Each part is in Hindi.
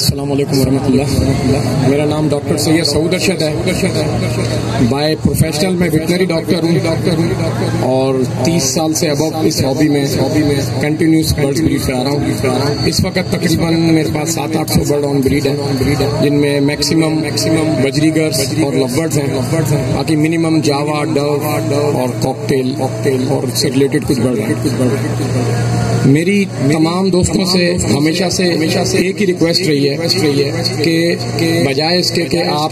अस्सलाम वालेकुम वरहमतुल्लाह। मेरा नाम डॉक्टर सैयद सऊद अरशद है। बाय प्रोफेशनल मैं वेटनरी डॉक्टर हूँ और 30 साल से अबव इस हॉबी में कंटिन्यूस बर्ड्स ब्रीड करा रहा हूँ। इस वक्त तकरीबन मेरे पास 700-800 बर्ड ऑन ब्रीड है, जिनमें मैक्सिमम बजरीगर्स और लवबर्ड्स हैं। बाकी मिनिमम जावा, डव और कॉकटेल और इससे रिलेटेड कुछ बर्ड हैं। मेरी तमाम दोस्तों से हमेशा से एक ही रिक्वेस्ट रही है कि बजाय इसके कि आप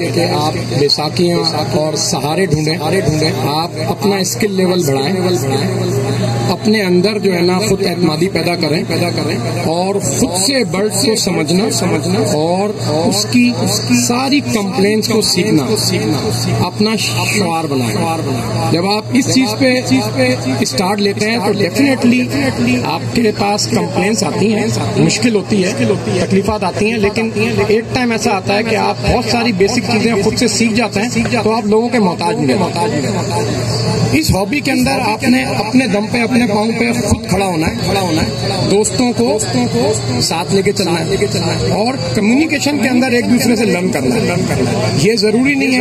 बैसाखियां और सहारे ढूंढें, आप अपना स्किल लेवल बढ़ाएं, अपने अंदर जो है ना खुद एतमादी पैदा करें और खुद से बर्ड्स को समझना और उसकी सारी कंप्लेंट्स को सीखना, अपना शवार बनाएं। जब आप इस चीज पे स्टार्ट लेते हैं तो डेफिनेटली आपके पास कंप्लेंट्स आती हैं, मुश्किल होती है, तकलीफात आती हैं, लेकिन एक टाइम ऐसा आता है कि आप बहुत सारी बेसिक चीजें खुद से सीख जाते हैं तो आप लोगों के मोहताज नहीं। इस हॉबी के अंदर आपने अपने दम पे, अपने पाँव पे खुद खड़ा होना है, दोस्तों को साथ लेके चलना है और कम्युनिकेशन के अंदर एक दूसरे से लर्न करना है। ये जरूरी नहीं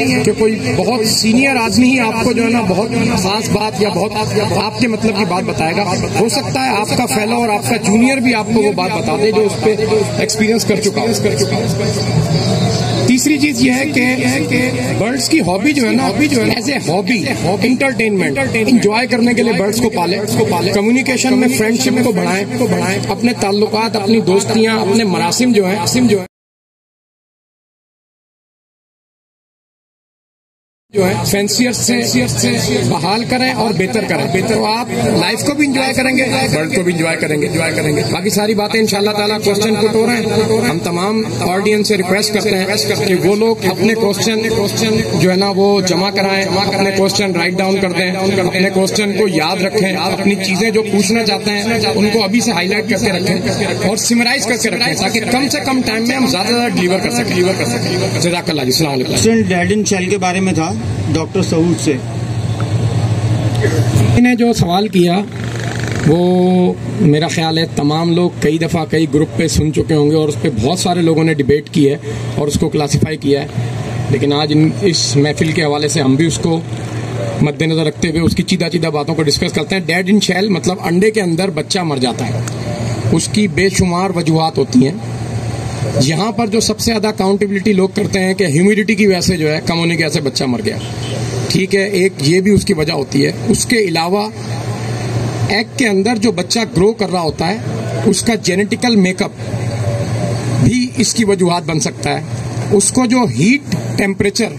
है कि कोई बहुत सीनियर आदमी ही आपको जो है ना बहुत खास बात या बहुत आपके मतलब की बात बताएगा। हो सकता है आपका फेलो और आपका जूनियर भी आपको वो बात बता दे जो उस पर एक्सपीरियंस कर चुका है। तीसरी चीज ये है कि बर्ड्स की हॉबी जो है ना as a hobby entertainment enjoy करने के लिए बर्ड्स को पाले, कम्युनिकेशन में फ्रेंडशिप को बढ़ाएं, अपने ताल्लुकात, अपनी दोस्तियां, अपने मरासिम जो है फैंसियर से बहाल करें और बेहतर करें। तो आप लाइफ को भी इंजॉय करेंगे, बर्ड को भी इंजॉय करेंगे। बाकी सारी बातें इंशाल्लाह ताला क्वेश्चन पुट हो रहे हैं। हम तमाम ऑडियंस से रिक्वेस्ट करते हैं कि वो लोग अपने क्वेश्चन जो है ना वो जमा कराएं, अपने क्वेश्चन राइट डाउन कर दें, अपने क्वेश्चन को याद रखें, अपनी चीजें जो पूछना चाहते हैं उनको अभी से हाईलाइट करके रखें और सिमराइज करके रखें ताकि कम से कम टाइम में हम ज्यादा डिलीवर कर सकें। जज़ाकल्लाह जी। अस्सलाम वालेकुम। डेड इन शेल के बारे में था डॉक्टर सऊद से। इन्हें जो सवाल किया वो मेरा ख्याल है तमाम लोग कई दफ़ा कई ग्रुप पे सुन चुके होंगे और उस पर बहुत सारे लोगों ने डिबेट की है और उसको क्लासिफाई किया है। लेकिन आज इस महफिल के हवाले से हम भी उसको मद्देनजर रखते हुए उसकी चीदा बातों को डिस्कस करते हैं। डेड इन शेल मतलब अंडे के अंदर बच्चा मर जाता है, उसकी बेशुमार वजूहात होती हैं। यहाँ पर जो सबसे ज्यादा अकाउंटेबिलिटी लोग करते हैं कि ह्यूमिडिटी की वजह से जो है कम होने की वजह से बच्चा मर गया। ठीक है, एक ये भी उसकी वजह होती है। उसके अलावा एग के अंदर जो बच्चा ग्रो कर रहा होता है उसका जेनेटिकल मेकअप भी इसकी वजूहात बन सकता है। उसको जो हीट टेम्परेचर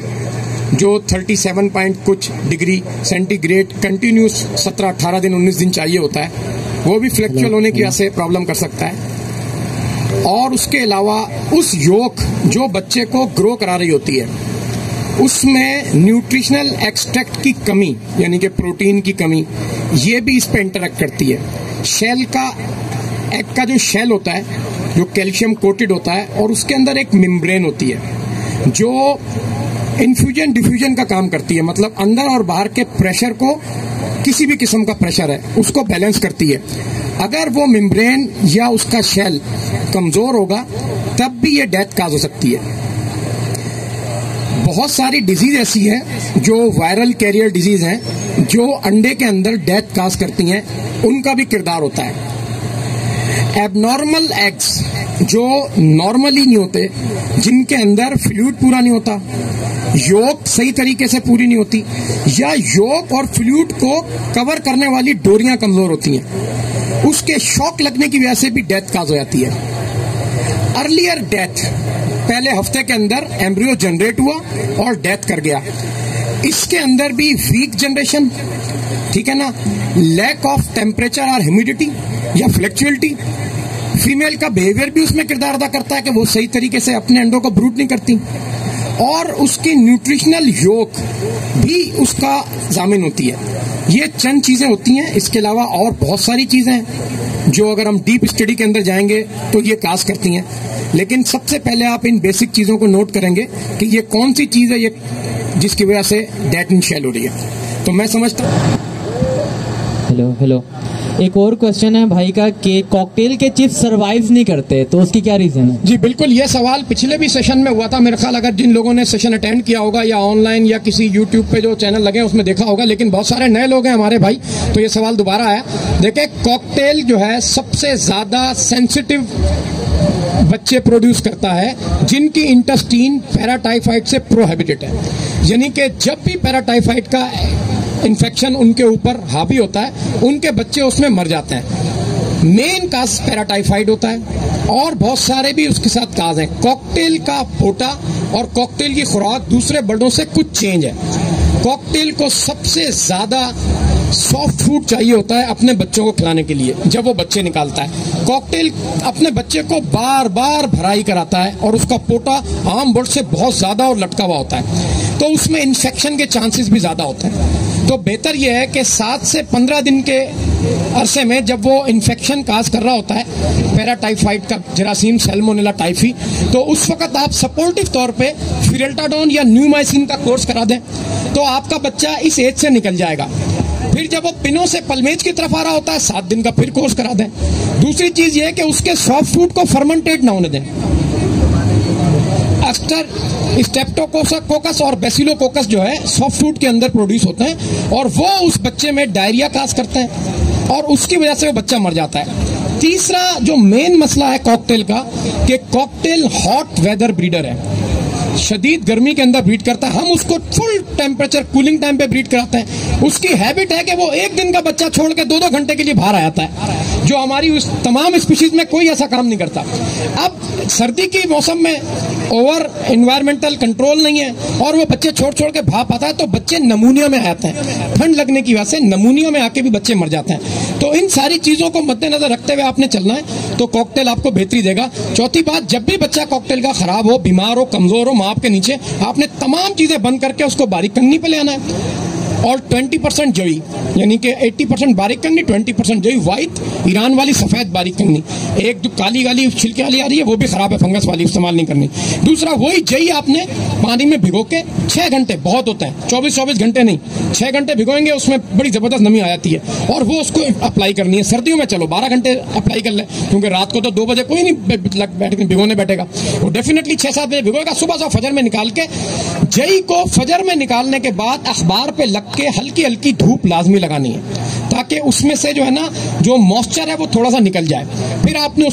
जो 37 पॉइंट कुछ डिग्री सेंटीग्रेड कंटिन्यूस 17-18 दिन 19 दिन चाहिए होता है, वो भी फ्लैक्चुअल होने की वजह से प्रॉब्लम कर सकता है। और उसके अलावा उस योक जो बच्चे को ग्रो करा रही होती है उसमें न्यूट्रिशनल एक्सट्रैक्ट की कमी यानी कि प्रोटीन की कमी, ये भी इस पे इंटरेक्ट करती है। शेल का एग का जो शेल होता है जो कैल्शियम कोटेड होता है और उसके अंदर एक मेम्ब्रेन होती है जो इन्फ्यूजन डिफ्यूजन का काम करती है, मतलब अंदर और बाहर के प्रेशर को, किसी भी किस्म का प्रेशर है उसको बैलेंस करती है। अगर वो मेम्ब्रेन या उसका शेल कमजोर होगा तब भी ये डेथ काज हो सकती है। बहुत सारी डिजीज ऐसी है जो वायरल कैरियर डिजीज हैं जो अंडे के अंदर डेथ काज करती हैं, उनका भी किरदार होता है। एबनॉर्मल एग्स जो नॉर्मली नहीं होते, जिनके अंदर फ्लूइड पूरा नहीं होता, योक सही तरीके से पूरी नहीं होती या योक और फ्लूइड को कवर करने वाली डोरियां कमजोर होती हैं, उसके शॉक लगने की वजह से भी डेथ काज हो जाती है। अर्लियर डेथ, पहले हफ्ते के अंदर एम्ब्रियो जनरेट हुआ और डेथ कर गया, इसके अंदर भी वीक जनरेशन, ठीक है ना, लैक ऑफ टेम्परेचर और ह्यूमिडिटी या फ्लैक्चुअलिटी, फीमेल का बिहेवियर भी उसमें किरदार अदा करता है कि वो सही तरीके से अपने अंडों को ब्रूड नहीं करती, और उसकी न्यूट्रिशनल योक भी उसका जामिन होती है। ये चंद चीजें होती हैं, इसके अलावा और बहुत सारी चीजें हैं जो अगर हम डीप स्टडी के अंदर जाएंगे तो ये काज करती हैं। लेकिन सबसे पहले आप इन बेसिक चीजों को नोट करेंगे कि ये कौन सी चीज है ये जिसकी वजह से डेड इन शेल हो रही है। तो मैं समझता हेलो एक और क्वेश्चन है भाई का कि कॉकटेल के चिप्स सरवाइव नहीं करते, तो उसकी क्या रीजन है? जी बिल्कुल, ये सवाल पिछले भी सेशन में हुआ था मेरे ख्याल, अगर जिन लोगों ने सेशन अटेंड किया होगा या ऑनलाइन या किसी यूट्यूब पे जो चैनल लगे उसमें देखा होगा, लेकिन बहुत सारे नए लोग हैं हमारे भाई, तो ये सवाल दोबारा आया। देखिए, कॉकटेल जो है सबसे ज्यादा सेंसिटिव बच्चे प्रोड्यूस करता है जिनकी इंटेस्टाइन पैराटाइफाइड से प्रोहिबिटेड है, यानी कि जब भी पैराटाइफाइड का इन्फेक्शन उनके ऊपर हावी होता है उनके बच्चे उसमें मर जाते हैं। मेन काज पैराटाइफाइड होता है और बहुत सारे भी उसके साथ काज हैं। कॉकटेल का पोटा और कॉकटेल की खुराक दूसरे बर्डों से कुछ चेंज है। कॉकटेल को सबसे ज्यादा सॉफ्ट फूड चाहिए होता है अपने बच्चों को खिलाने के लिए जब वो बच्चे निकालता है। कॉकटेल अपने बच्चे को बार बार भराई कराता है और उसका पोटा आम बर्ड से बहुत ज्यादा और लटका हुआ होता है, तो उसमें इन्फेक्शन के चांसेस भी ज्यादा होते हैं। तो बेहतर यह है कि 7 से 15 दिन के अरसे में जब वो इन्फेक्शन काज कर रहा होता है पैराटाइफाइड का जरासीम सैल्मोनेला टाइफी, तो उस वक्त आप सपोर्टिव तौर पे फिरेल्टाडोन या न्यूमाइसिन का कोर्स करा दें तो आपका बच्चा इस एज से निकल जाएगा। फिर जब वो पिनों से पलमेज की तरफ आ रहा होता है 7 दिन का फिर कोर्स करा दें। दूसरी चीज ये है कि उसके सॉफ्ट फूड को फर्मेंटेड ना होने दें। अक्सर स्टेप्टोकोकस और बेसिलोकोकस जो है सॉफ्ट फूड के अंदर प्रोड्यूस होते हैं और वो उस बच्चे में डायरिया काज करते हैं और उसकी वजह से वो बच्चा मर जाता है। तीसरा जो मेन मसला है कॉकटेल का कि कॉकटेल हॉट वेदर ब्रीडर है, शदीद गर्मी के अंदर ब्रीड करता है। हम उसको फुल टेम्परेचर कूलिंग टाइम पे ब्रीड कराते हैं। उसकी हैबिट है कि वो एक दिन का बच्चा छोड़ के 2-2 घंटे के लिए बाहर आ जाता है, जो हमारी उस तमाम स्पीशीज में कोई ऐसा काम नहीं करता। अब सर्दी के मौसम में ओवर एनवायरमेंटल कंट्रोल नहीं है और वो बच्चे छोड़ छोड़ के भाप आता है तो बच्चे नमूनिया में आते हैं। ठंड लगने की वजह से नमूनिया में आके भी बच्चे मर जाते हैं। तो इन सारी चीजों को मद्देनजर रखते हुए आपने चलना है, तो कॉकटेल आपको बेहतरी देगा। चौथी बात, जब भी बच्चा कॉकटेल का खराब हो, बीमार हो, कमजोर हो, माप के नीचे, आपने तमाम चीजें बंद करके उसको बारीक करनी पे ले आना है और 20% जोई, यानी कि 80% बारीक करनी, 20% जोई व्हाइट ईरान वाली सफेद बारीक करनी। एक जो काली वाली छिलके वाली आ रही है वो भी खराब है, फंगस वाली इस्तेमाल नहीं करनी। दूसरा, वही जई आपने पानी में भिगो के 6 घंटे, बहुत होता है 24-24 घंटे नहीं, 6 घंटे भिगोएंगे, उसमें बड़ी जबरदस्त नमी आ जाती है और वो उसको अप्लाई करनी है। सर्दियों में चलो 12 घंटे अप्लाई कर ले, क्योंकि रात को तो 2 बजे कोई नहीं भिगोने बैठेगा, वो डेफिनेटली 6-7 बजे भिगोएगा। सुबह फजर में निकाल के, जई को फजर में निकालने के बाद अखबार पे लग के हल्की हल्की धूप लाजमी लगानी है ताकि उसमें से जो है ना जो मॉइस्चर है वो थोड़ा सा निकल जाए, फिर आपने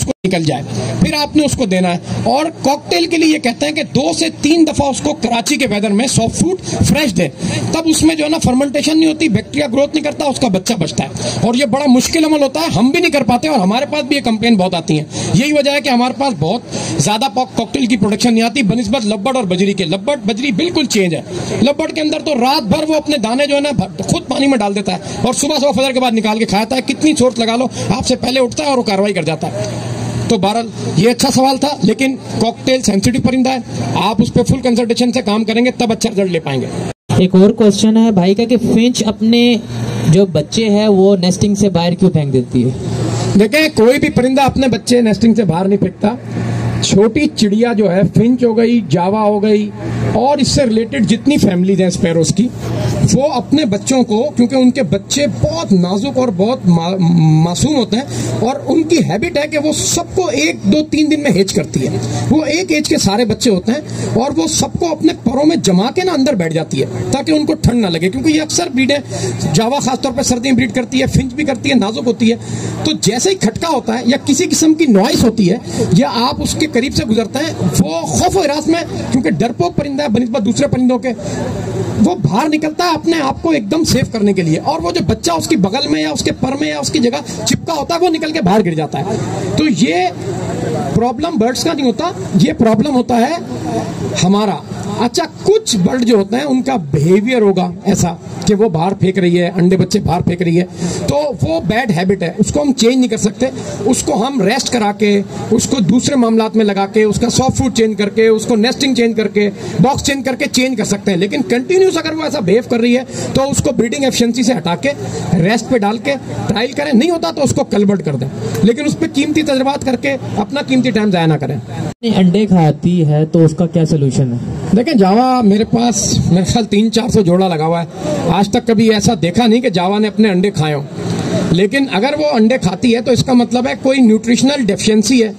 उसको देना है। और कॉकटेल के लिए ये कहते हैं कि 2 से 3 दफा उसको कराची के वेदर में सॉफ्ट फूड फ्रेश दे, तब उसमें जो है ना फर्मेंटेशन नहीं होती, बैक्टीरिया ग्रोथ नहीं करता, उसका बच्चा बचता है। और ये बड़ा मुश्किल अमल होता है, हम भी नहीं कर पाते और हमारे पास भी ये कंप्लेन बहुत आती है। यही वजह है कि हमारे पास बहुत ज्यादा कॉकटेल की प्रोडक्शन नहीं आती बनिस्बत लब्बड़ और बजरी के। लब्बड़ बजरी बिल्कुल चेंज है। लब्बड़ के अंदर तो रात भर वो अपने दाने जो है ना खुद पानी में डाल देता है और सुबह फजर के बाद निकाल के खाता है। कितनी चोट लगा लो, आपसे पहले उठता है और वो कार्रवाई कर जाता है। तो बहरहाल ये अच्छा सवाल था, लेकिन कॉकटेल सेंसिटिव परिंदा है, आप उस पर फुल कंसल्टेशन से काम करेंगे तब अच्छा रिजल्ट ले पाएंगे। एक और क्वेश्चन है भाई का कि फिंच अपने जो बच्चे हैं वो नेस्टिंग से बाहर क्यों फेंक देती है? देखें, कोई भी परिंदा अपने बच्चे नेस्टिंग से बाहर नहीं फेंकता। छोटी चिड़िया जो है, फिंच हो गई, जावा हो गई और इससे रिलेटेड जितनी फैमिलीज हैं स्पैरोज की, वो अपने बच्चों को, क्योंकि उनके बच्चे बहुत नाजुक और बहुत मासूम होते हैं और उनकी हैबिट है कि वो सबको 1-2-3 दिन में हेज करती है। वो एक एज के सारे बच्चे होते हैं और वो सबको अपने परों में जमा के ना अंदर बैठ जाती है ताकि उनको ठंड ना लगे, क्योंकि ये अक्सर ब्रीड है, जावा खासतौर पर सर्दी में ब्रीड करती है, फिंच भी करती है, नाजुक होती है। तो जैसे ही खटका होता है या किसी किस्म की नॉइस होती है या आप उसके करीब से गुजरते हैं, वो खौफ और हिरास में, क्योंकि डरपोक परिंदा है बनिस्बत दूसरे परिंदों के, वो बाहर निकलता है अपने आप को एकदम सेफ करने के लिए और वो जो बच्चा उसकी बगल में या उसके पर में या उसकी जगह चिपका होता है वो निकल के बाहर गिर जाता है। तो ये प्रॉब्लम बर्ड्स का नहीं होता, ये प्रॉब्लम होता है हमारा। अच्छा, कुछ बर्ड जो होते हैं उनका बिहेवियर होगा ऐसा कि वो बाहर फेंक रही है, अंडे बच्चे बाहर फेंक रही है, तो वो बैड हैबिट है, उसको हम चेंज नहीं कर सकते। उसको हम रेस्ट करा के, उसको दूसरे मामलात में लगा के, उसका सॉफ्ट फूड चेंज करके, उसको नेस्टिंग चेंज करके, बॉक्स चेंज करके चेंज कर सकते हैं। लेकिन कंटिन्यूस अगर वो ऐसा बिहेव कर रही है तो उसको ब्रीडिंग एफिशिएंसी से हटा के रेस्ट पे डाल के ट्रायल करें, नहीं होता तो उसको कलबर्ट कर दें, लेकिन उस पर कीमती तजर्बात करके अपना कीमती टाइम जाया ना करें। अंडे खाती है तो उसका क्या सोल्यूशन है? देखें, जावा मेरे पास मेरे ख्याल 300-400 जोड़ा लगा हुआ है। आज तक कभी ऐसा देखा नहीं कि जावा ने अपने अंडे खाए हो। लेकिन अगर वो अंडे खाती है तो इसका मतलब है कोई न्यूट्रिशनल डेफिशिएंसी है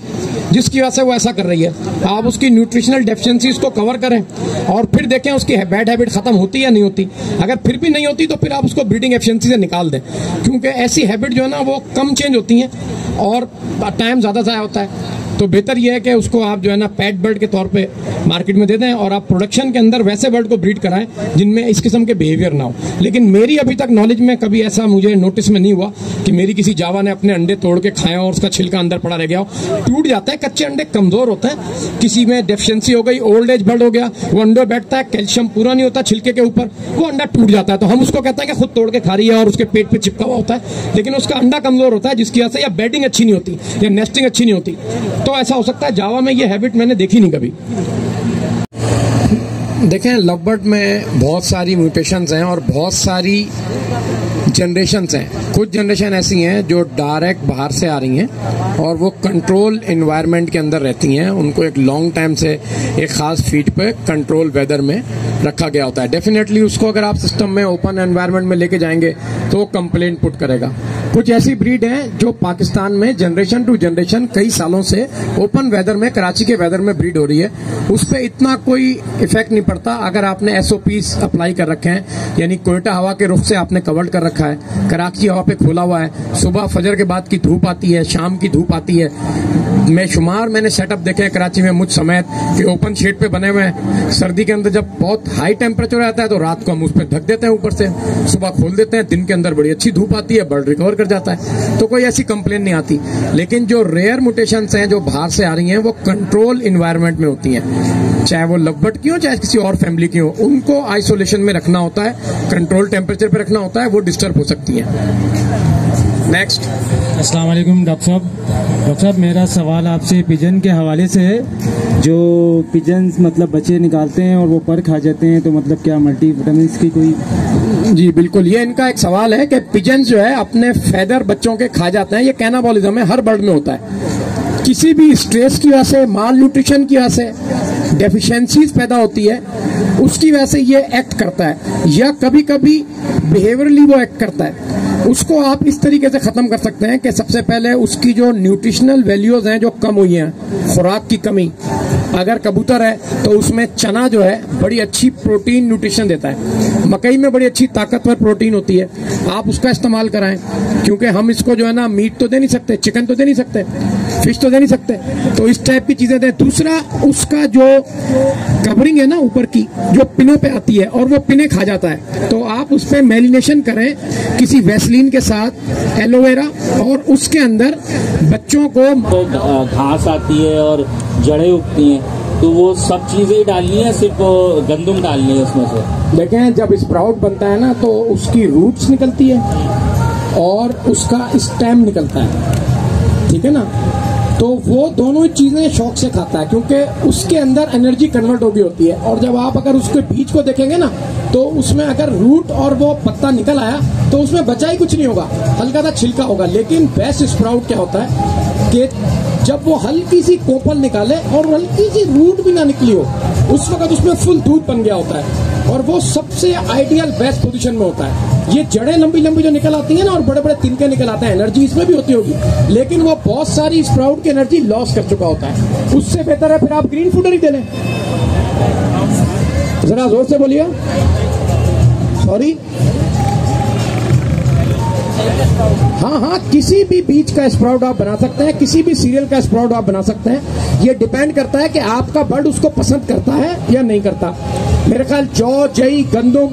जिसकी वजह से वो ऐसा कर रही है। आप उसकी न्यूट्रिशनल डेफिशिएंसीज को कवर करें और फिर देखें उसकी बैड हैबिट खत्म होती या नहीं होती। अगर फिर भी नहीं होती तो फिर आप उसको ब्रीडिंग एफिशिएंसी से निकाल दें, क्योंकि ऐसी हैबिट जो है ना वो कम चेंज होती हैं और टाइम ज़्यादा ज़ाया होता है। तो बेहतर यह है कि उसको आप जो है ना पेट बर्ड के तौर पे मार्केट में दे दें और आप प्रोडक्शन के अंदर वैसे बर्ड को ब्रीड कराएं जिनमें इस किस्म के बिहेवियर ना हो। लेकिन मेरी अभी तक नॉलेज में कभी ऐसा मुझे नोटिस में नहीं हुआ कि मेरी किसी जावा ने अपने अंडे तोड़ के खाए और उसका छिलका अंदर पड़ा रह गया हो। टूट जाता है, कच्चे अंडे कमजोर होते हैं, किसी में डेफिशिएंसी हो गई, ओल्ड एज बर्ड हो गया, वो अंडे बैठता है, कैल्शियम पूरा नहीं होता छिलके के ऊपर, वो अंडा टूट जाता है। तो हम उसको कहते हैं कि खुद तोड़ के खा रही है और उसके पेट पे चिपका हुआ होता है, लेकिन उसका अंडा कमजोर होता है जिसकी वजह से या बेडिंग अच्छी नहीं होती या नेस्टिंग अच्छी नहीं होती। तो ऐसा हो सकता है। जावा में ये हैबिट मैंने देखी नहीं कभी। देखें, लवबर्ड में बहुत सारी म्यूटेशंस हैं और बहुत सारी जनरेशन्स हैं। कुछ जनरेशन ऐसी हैं जो डायरेक्ट बाहर से आ रही हैं और वो कंट्रोल एनवायरनमेंट के अंदर रहती हैं। उनको एक लॉन्ग टाइम से एक ख़ास फीड पे कंट्रोल वेदर में रखा गया होता है। डेफिनेटली उसको अगर आप सिस्टम में ओपन एनवायरनमेंट में लेके जाएंगे तो वो कंप्लेंट पुट करेगा। कुछ ऐसी ब्रीड हैं जो पाकिस्तान में जनरेशन टू जनरेशन कई सालों से ओपन वेदर में, कराची के वेदर में ब्रीड हो रही है। उस पर इतना कोई इफेक्ट नहीं पड़ता अगर आपने एसओपीज अप्लाई कर रखे हैं, यानी कोयटा हवा के रुख से आपने कवर्ड कर रखा है, कराची हवा पे खोला हुआ है, सुबह फजर के बाद की धूप आती है, शाम की धूप आती है। मैंने सेटअप देखे हैं कराची में मुझ समेत कि ओपन शेड पे बने हुए हैं। सर्दी के अंदर जब बहुत हाई टेम्परेचर रहता है तो रात को हम उस पर ढक देते हैं ऊपर से, सुबह खोल देते हैं, दिन के अंदर बड़ी अच्छी धूप आती है, बर्ड रिकवर कर जाता है, तो कोई ऐसी कंप्लेन नहीं आती। लेकिन जो रेयर म्यूटेशंस हैं जो बाहर से आ रही हैं वो कंट्रोल इन्वायरमेंट में होती हैं, चाहे वो लवबर्ड की हो चाहे किसी और फैमिली की हो, उनको आइसोलेशन में रखना होता है, कंट्रोल टेम्परेचर पे रखना होता है, वो डिस्टर्ब हो सकती है। नेक्स्ट। अस्सलाम वालेकुम डॉक्टर साहब। डॉक्टर साहब, मेरा सवाल आपसे पिजन के हवाले से है। जो पिजन मतलब बच्चे निकालते हैं और वो पर खा जाते हैं, तो मतलब क्या मल्टीविटामिन की कोई? जी बिल्कुल, ये इनका एक सवाल है कि पिजन जो है अपने फेदर बच्चों के खा जाते हैं। ये कैनाबॉलिज्म है, हर बर्ड में होता है। किसी भी स्ट्रेस की वजह से, माल न्यूट्रिशन की वजह से डेफिशिएंसीज पैदा होती है, उसकी वजह से ये एक्ट करता है, या कभी कभी बिहेवियरली वो एक्ट करता है। उसको आप इस तरीके से खत्म कर सकते हैं कि सबसे पहले उसकी जो न्यूट्रिशनल वैल्यूज हैं जो कम हुई हैं, खुराक की कमी, अगर कबूतर है तो उसमें चना जो है बड़ी अच्छी प्रोटीन न्यूट्रिशन देता है, मकई में बड़ी अच्छी ताकतवर प्रोटीन होती है, आप उसका इस्तेमाल कराएं। क्योंकि हम इसको जो है ना मीट तो दे नहीं सकते, चिकन तो दे नहीं सकते, फिश तो दे नहीं सकते, तो इस टाइप की चीजें दें। दूसरा, उसका जो कवरिंग है ना ऊपर की, जो पिनों पे आती है और वो पिने खा जाता है, तो आप उस पर मैरिनेशन करें किसी वैसलीन के साथ, एलोवेरा, और उसके अंदर बच्चों को घास आती है और जड़ें उगती हैं, तो वो सब चीजें डालनी है, सिर्फ गंदम डालनी है उसमें से? देखें, जब स्प्राउट बनता है ना तो उसकी रूट्स निकलती है और उसका स्टेम निकलता है, ठीक है ना। तो वो दोनों ही चीजें शौक से खाता है क्योंकि उसके अंदर एनर्जी कन्वर्ट हो गई होती है। और जब आप अगर उसके बीज को देखेंगे ना तो उसमें अगर रूट और वो पत्ता निकल आया तो उसमें बचा ही कुछ नहीं होगा, हल्का सा छिलका होगा। लेकिन बेस्ट स्प्राउट क्या होता है कि जब वो हल्की सी कोपल निकाले और हल्की सी रूट भी ना निकली हो, उस वक्त उसमें फुल दूध बन गया होता है और वो सबसे आइडियल बेस्ट पोजीशन में होता है। ये जड़ें लंबी लंबी जो निकल आती है ना और बड़े बड़े तिनके निकल आते हैं, एनर्जी इसमें भी होती होगी, लेकिन वो बहुत सारी स्प्राउट की एनर्जी लॉस कर चुका होता है। उससे बेहतर है फिर आप ग्रीन फूडर ही दे लें। जरा जोर से बोलिए, सॉरी। हाँ, किसी भी बीज का स्प्राउट आप बना सकते हैं, किसी भी सीरियल का स्प्राउट आप बना सकते हैं। ये डिपेंड करता है कि आपका बर्ड उसको पसंद करता है या नहीं करता। मेरे ख्याल जौ, जई, गंदम,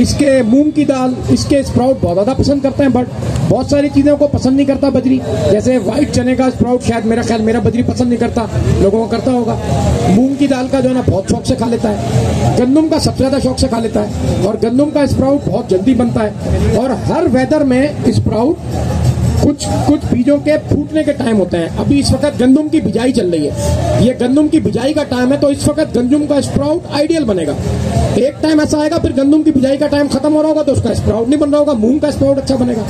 इसके मूंग की दाल, इसके स्प्राउट बहुत ज्यादा पसंद करते हैं बर्ड। बहुत सारी चीजों को पसंद नहीं करता बजरी, जैसे व्हाइट चने का स्प्राउट शायद मेरा ख्याल मेरा बजरी पसंद नहीं करता, लोगों को करता होगा। मूंग की दाल का जो है ना बहुत शौक से खा लेता है, गंदम का सबसे ज्यादा शौक से खा लेता है, और गंदम का स्प्राउट बहुत जल्दी बनता है। और हर वेदर में स्प्राउट कुछ बीजों के फूटने के टाइम होते हैं। अभी इस वक्त गंदम की बिजाई चल रही है, ये गंदम की बिजाई का टाइम है, तो इस वक्त गंदम का स्प्राउट आइडियल बनेगा। एक टाइम ऐसा आएगा फिर गंदम की बिजाई का टाइम खत्म हो रहा होगा तो उसका स्प्राउट नहीं बन रहा होगा, मूंग का स्प्राउट अच्छा बनेगा।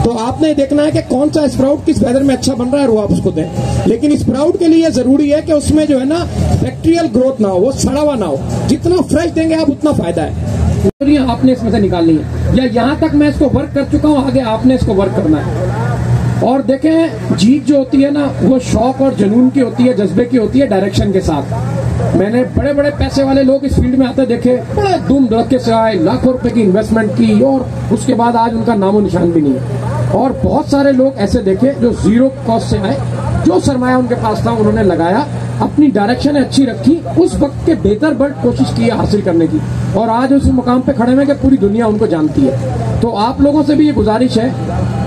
तो आपने देखना है कि कौन सा स्प्राउट किस वेदर में अच्छा बन रहा है और वो आप उसको दें। लेकिन स्प्राउट के लिए जरूरी है कि उसमें जो है ना बैक्टीरियल ग्रोथ ना हो, वो सड़ा हुआ ना हो। जितना फ्रेश देंगे आप उतना फायदा है। आपने इसमें से निकालनी है, या यहाँ तक मैं इसको वर्क कर चुका हूँ, आगे आपने इसको वर्क करना है। और देखें, जीत जो होती है ना, वो शौक और जुनून की होती है, जज्बे की होती है, डायरेक्शन के साथ। मैंने बड़े बड़े पैसे वाले लोग इस फील्ड में आते देखे, बड़े धूम धड़के से आए, लाखों रुपए की इन्वेस्टमेंट की, और उसके बाद आज उनका नामो निशान भी नहीं है। और बहुत सारे लोग ऐसे देखे जो जीरो कॉस्ट से आए, जो सरमाया उनके पास था उन्होंने लगाया, अपनी डायरेक्शन अच्छी रखी, उस वक्त के बेहतर बट कोशिश की हासिल करने की, और आज उस मुकाम पे खड़े हुए कि पूरी दुनिया उनको जानती है। तो आप लोगों से भी ये गुजारिश है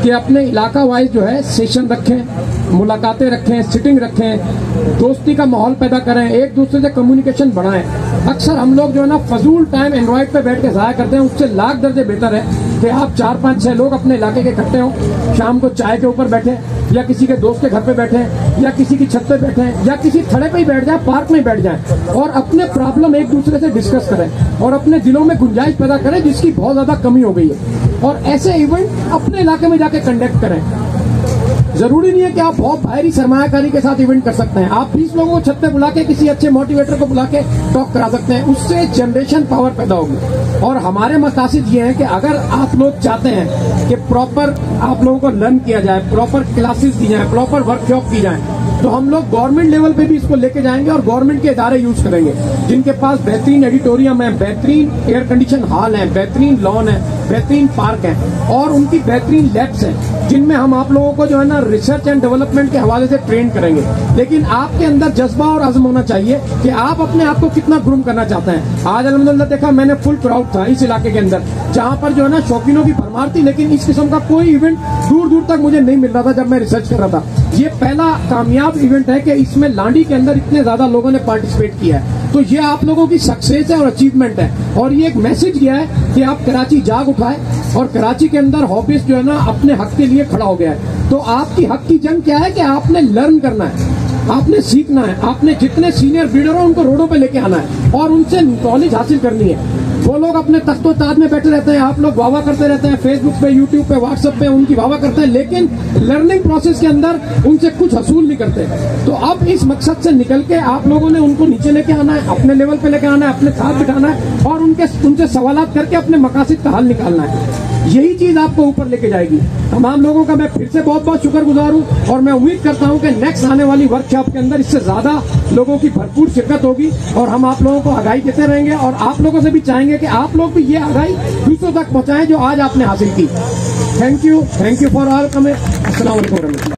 कि अपने इलाका वाइज जो है सेशन रखें, मुलाकातें रखें, सिटिंग रखें, दोस्ती का माहौल पैदा करें, एक दूसरे से कम्युनिकेशन बढ़ाएं। अक्सर हम लोग जो है ना फजूल टाइम एंड्रॉइड पे बैठ के ज़ाया करते हैं, उससे लाख दर्जे बेहतर है कि आप 4, 5, 6 लोग अपने इलाके के इकट्ठे हों, शाम को चाय के ऊपर बैठे, या किसी के दोस्त के घर पे बैठे, या किसी की छत पे बैठे, या किसी थड़े पे ही बैठ जाए, पार्क में बैठ जाए, और अपने प्रॉब्लम एक दूसरे से डिस्कस करें और अपने दिलों में गुंजाइश पैदा करें, जिसकी बहुत ज्यादा कमी हो गई है। और ऐसे इवेंट अपने इलाके में जाके कंडक्ट करें। जरूरी नहीं है कि आप बहुत बाहरी सरमायाकारी के साथ इवेंट कर सकते हैं। आप 20 लोगों को छत पे बुला के, किसी अच्छे मोटिवेटर को बुला के टॉक करा सकते हैं, उससे जनरेशन पावर पैदा होगी। और हमारे मकासद ये है कि अगर आप लोग चाहते हैं कि प्रॉपर आप लोगों को लर्न किया जाए, प्रॉपर क्लासेस दी जाए, प्रॉपर वर्कशॉप की जाए, तो हम लोग गवर्नमेंट लेवल पे भी इसको लेके जाएंगे और गवर्नमेंट के इदारे यूज करेंगे, जिनके पास बेहतरीन एडिटोरियम है, बेहतरीन एयर कंडीशन हॉल है, बेहतरीन लॉन है, बेहतरीन पार्क है, और उनकी बेहतरीन लैब्स हैं, जिनमें हम आप लोगों को जो है ना रिसर्च एंड डेवलपमेंट के हवाले से ट्रेन करेंगे। लेकिन आपके अंदर जज्बा और अज़्म होना चाहिए कि आप अपने आप को कितना ग्रूम करना चाहते हैं। आज अल्हम्दुलिल्लाह देखा मैंने, फुल क्राउड था इस इलाके के अंदर, जहां पर जो है ना शौकीनों की भरमार थी, लेकिन इस किस्म का कोई इवेंट दूर दूर तक मुझे नहीं मिल रहा था जब मैं रिसर्च कर रहा था। ये पहला कामयाब इवेंट है कि इसमें लांडी के अंदर इतने ज्यादा लोगों ने पार्टिसिपेट किया है। तो ये आप लोगों की सक्सेस है और अचीवमेंट है, और ये एक मैसेज गया है कि आप कराची जाग उठाए, और कराची के अंदर हॉबीज जो है ना अपने हक के लिए खड़ा हो गया है। तो आपकी हक की जंग क्या है कि आपने लर्न करना है, आपने सीखना है, आपने जितने सीनियर लीडर हो उनको रोडों पे लेके आना है और उनसे नॉलेज हासिल करनी है। वो लोग अपने तख्तो ताज में बैठे रहते हैं, आप लोग वाह करते रहते हैं, फेसबुक पे, यूट्यूब पे, व्हाट्सएप पे उनकी वाह करते हैं, लेकिन लर्निंग प्रोसेस के अंदर उनसे कुछ हसूल नहीं करते। तो अब इस मकसद से निकल के आप लोगों ने उनको नीचे लेके आना है, अपने लेवल पे लेके आना है, अपने साथ बिठाना है, और उनसे सवालात करके अपने मकासद का हल निकालना है। यही चीज आपको ऊपर लेके जाएगी। तमाम लोगों का मैं फिर से बहुत बहुत शुक्रगुजार हूँ, और मैं उम्मीद करता हूँ कि नेक्स्ट आने वाली वर्कशॉप के अंदर इससे ज्यादा लोगों की भरपूर शिरकत होगी, और हम आप लोगों को आगाही देते रहेंगे, और आप लोगों से भी चाहेंगे कि आप लोग भी ये आगाही दूसरों तक पहुंचाएं जो आज आपने हासिल की। Thank you for all coming. अस्सलाम वालेकुम।